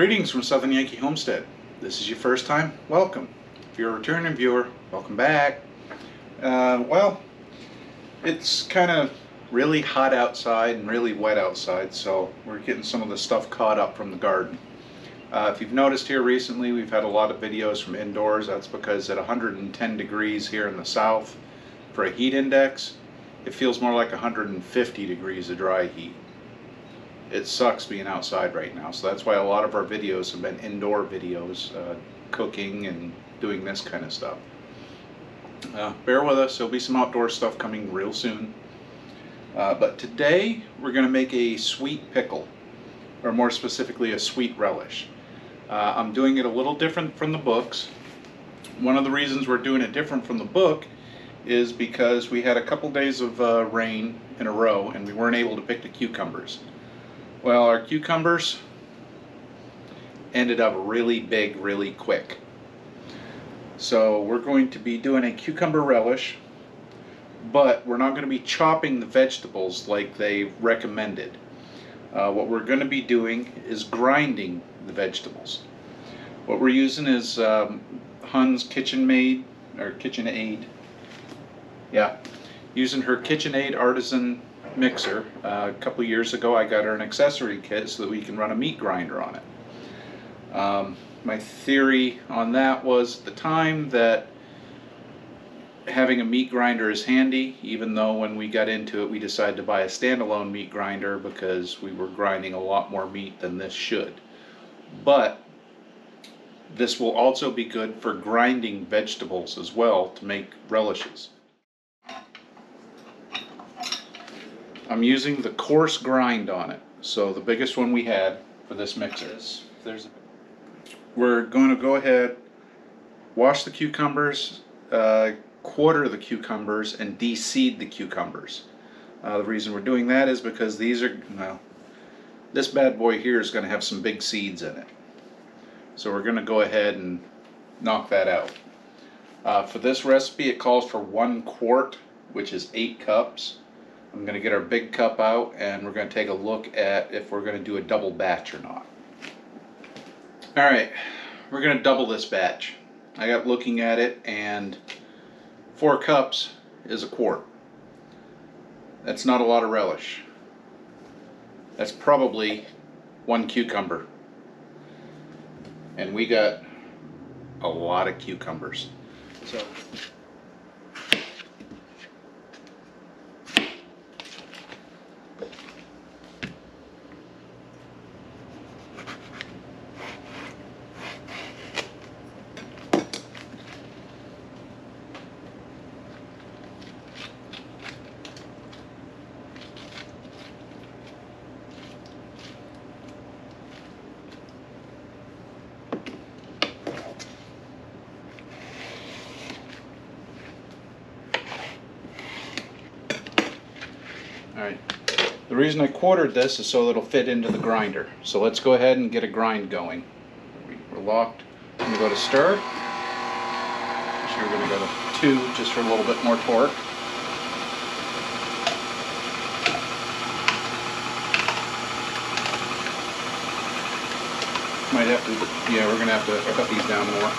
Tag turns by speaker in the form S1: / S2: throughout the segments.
S1: Greetings from Southern Yankee Homestead. This is your first time? Welcome. If you're a returning viewer, welcome back. Well, it's kind of really hot outside and really wet outside, so we're getting some of the stuff caught up from the garden. If you've noticed here recently, we've had a lot of videos from indoors. That's because at 110 degrees here in the south for a heat index, it feels more like 150 degrees of dry heat. It sucks being outside right now, so that's why a lot of our videos have been indoor videos, cooking and doing this kind of stuff. Bear with us, there'll be some outdoor stuff coming real soon. But today we're going to make a sweet pickle, or more specifically a sweet relish. I'm doing it a little different from the books. One of the reasons we're doing it different from the book is because we had a couple days of rain in a row and we weren't able to pick the cucumbers. Well, our cucumbers ended up really big really quick. So we're going to be doing a cucumber relish, but we're not going to be chopping the vegetables like they recommended. What we're going to be doing is grinding the vegetables. What we're using is Hun's KitchenAid, or KitchenAid. Yeah, using her KitchenAid artisan mixer. A couple years ago I got her an accessory kit so that we can run a meat grinder on it. My theory on that was at the time that having a meat grinder is handy, even though when we got into it we decided to buy a standalone meat grinder because we were grinding a lot more meat than this should. But this will also be good for grinding vegetables as well to make relishes. I'm using the coarse grind on it, so the biggest one we had for this mixer. We're going to go ahead, wash the cucumbers, quarter the cucumbers, and de-seed the cucumbers. The reason we're doing that is because these are, well, this bad boy here is going to have some big seeds in it. So we're going to go ahead and knock that out. For this recipe it calls for 1 quart, which is 8 cups. I'm going to get our big cup out and we're going to take a look at if we're going to do a double batch or not. Alright, we're going to double this batch. I got looking at it and 4 cups is a quart. That's not a lot of relish. That's probably 1 cucumber. And we got a lot of cucumbers. So alright, the reason I quartered this is so that it'll fit into the grinder. So let's go ahead and get a grind going. We're locked. I'm going to go to stir. Actually, we're going to go to 2 just for a little bit more torque. Might have to, yeah, we're going to have to cut these down more.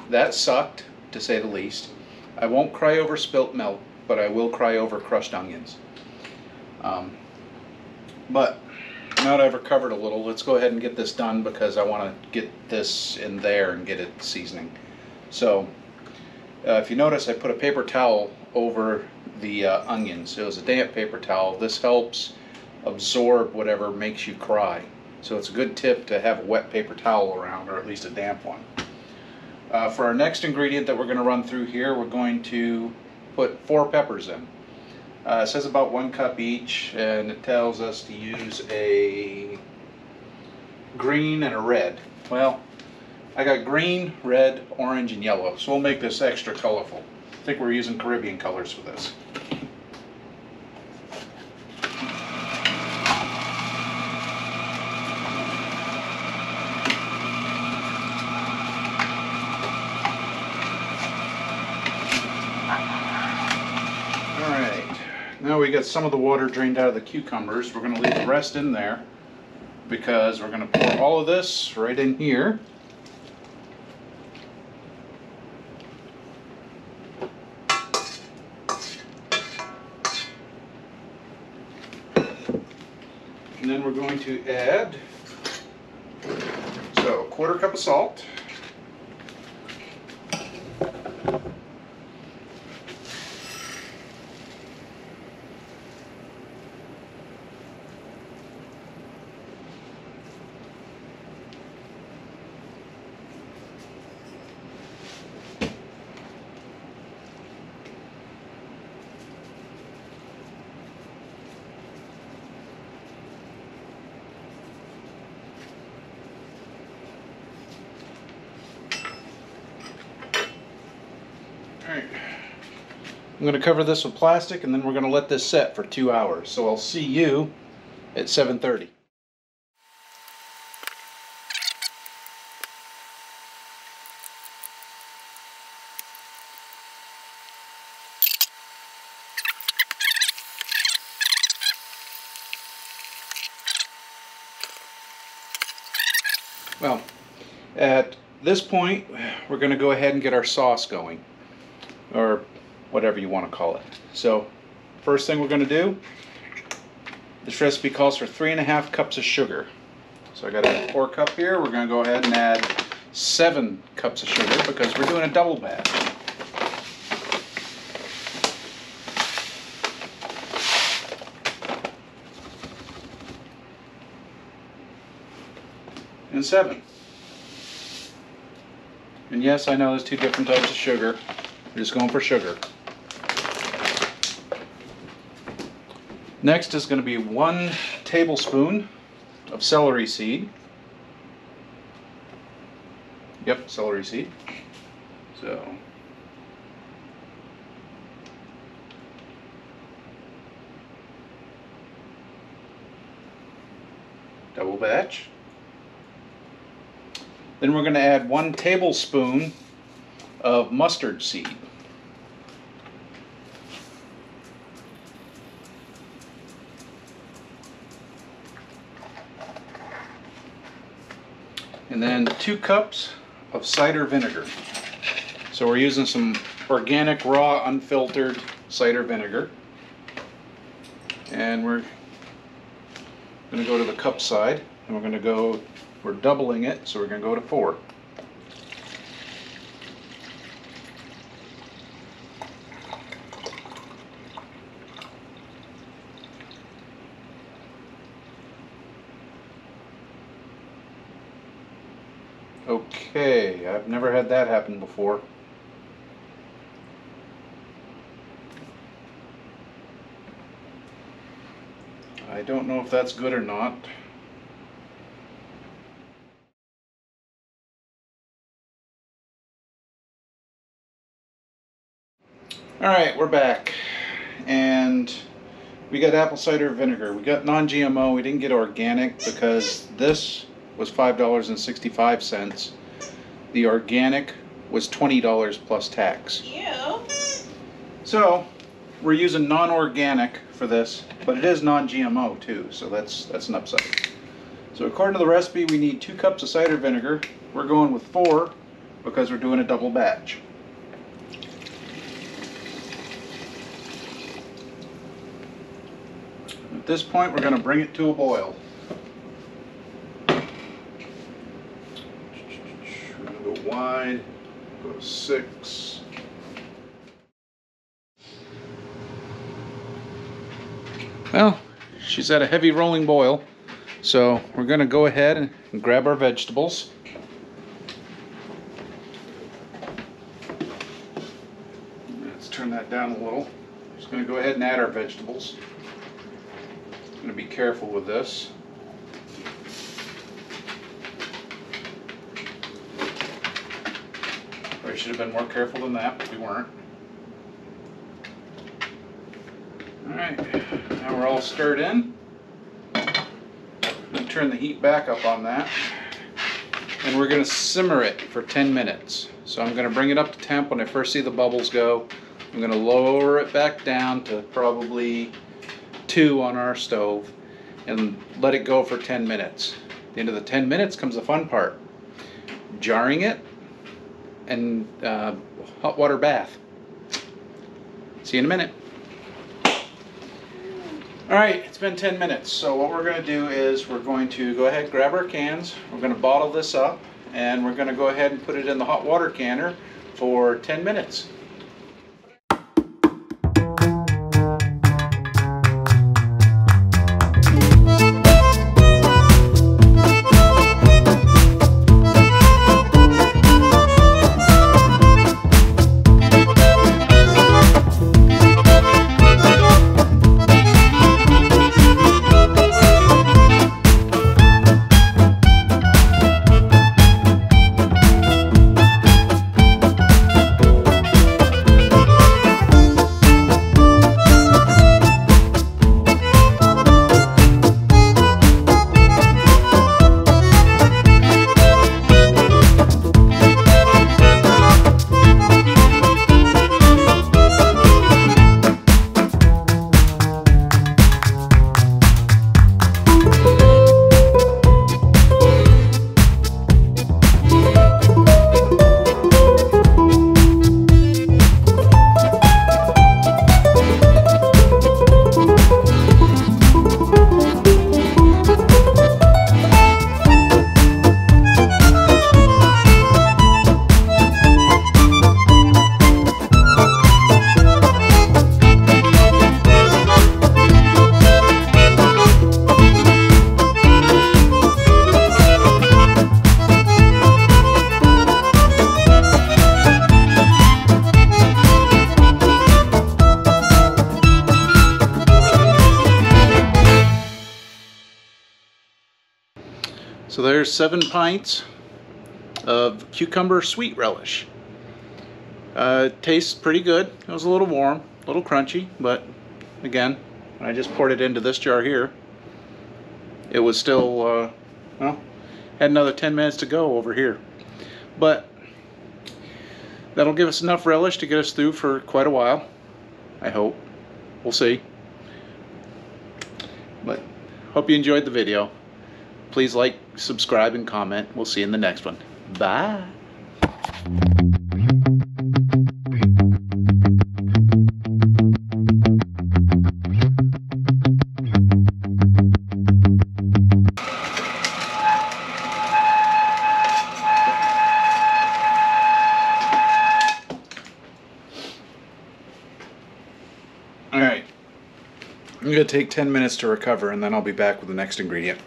S1: That sucked. to say the least. I won't cry over spilt milk, but I will cry over crushed onions. But now that I've recovered a little, let's go ahead and get this done because I want to get this in there and get it seasoning. So if you notice, I put a paper towel over the onions. It was a damp paper towel. This helps absorb whatever makes you cry. So it's a good tip to have a wet paper towel around, or at least a damp one. For our next ingredient that we're going to run through here, we're going to put 4 peppers in. It says about 1 cup each, and it tells us to use a green and a red. Well, I got green, red, orange, and yellow, so we'll make this extra colorful. I think we're using Caribbean colors for this. Now we got some of the water drained out of the cucumbers. We're going to leave the rest in there because we're going to pour all of this right in here. And then we're going to add, so, 1/4 cup of salt. Alright, I'm going to cover this with plastic and then we're going to let this set for 2 hours. So I'll see you at 7:30. Well, at this point, we're going to go ahead and get our sauce going, or whatever you want to call it. So, first thing we're going to do, this recipe calls for 3½ cups of sugar. So I got a 4 cup here. We're going to go ahead and add 7 cups of sugar because we're doing a double batch. And 7. And yes, I know there's 2 different types of sugar. We're just going for sugar. Next is going to be 1 tablespoon of celery seed. Yep, celery seed. So double batch. Then we're going to add 1 tablespoon of mustard seed. And then 2 cups of cider vinegar. So we're using some organic, raw, unfiltered cider vinegar. And we're going to go to the cup side, and we're doubling it, so we're going to go to 4. Okay, I've never had that happen before. I don't know if that's good or not. Alright, we're back. And we got apple cider vinegar. We got non-GMO. We didn't get organic because this was $5.65. The organic was $20 plus tax.
S2: Ew.
S1: So we're using non-organic for this, but it is non-GMO too, so that's an upside. So according to the recipe, we need 2 cups of cider vinegar. We're going with 4 because we're doing a double batch. at this point we're going to bring it to a boil. We're going to go wide, go to 6. Well, she's at a heavy rolling boil, so we're going to go ahead and grab our vegetables. Let's turn that down a little. Just going to go ahead and add our vegetables. Going to be careful with this. Probably should have been more careful than that, but we weren't. Alright, now we're all stirred in. I'm going to turn the heat back up on that. And we're going to simmer it for 10 minutes. So I'm going to bring it up to temp when I first see the bubbles go. I'm going to lower it back down to probably 2 on our stove and let it go for 10 minutes. At the end of the 10 minutes comes the fun part. Jarring it and hot water bath. See you in a minute. Alright, it's been 10 minutes, so what we're going to do is we're going to go ahead and grab our cans, we're going to bottle this up, and we're going to go ahead and put it in the hot water canner for 10 minutes. So there's 7 pints of cucumber sweet relish. Tastes pretty good. It was a little warm, a little crunchy, but again, when I just poured it into this jar here, it was still, well, had another 10 minutes to go over here. But that'll give us enough relish to get us through for quite a while, I hope. We'll see. But hope you enjoyed the video. Please like, subscribe, and comment. We'll see you in the next one. Bye. Alright, I'm going to take 10 minutes to recover and then I'll be back with the next ingredient.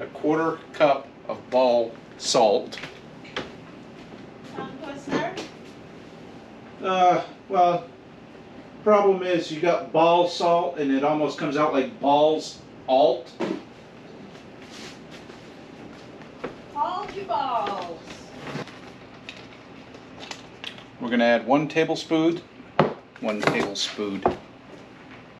S1: A 1/4 cup of ball salt. Well, problem is you got ball salt and it almost comes out like balls alt.
S2: Hold your balls.
S1: We're going to add 1 tablespoon.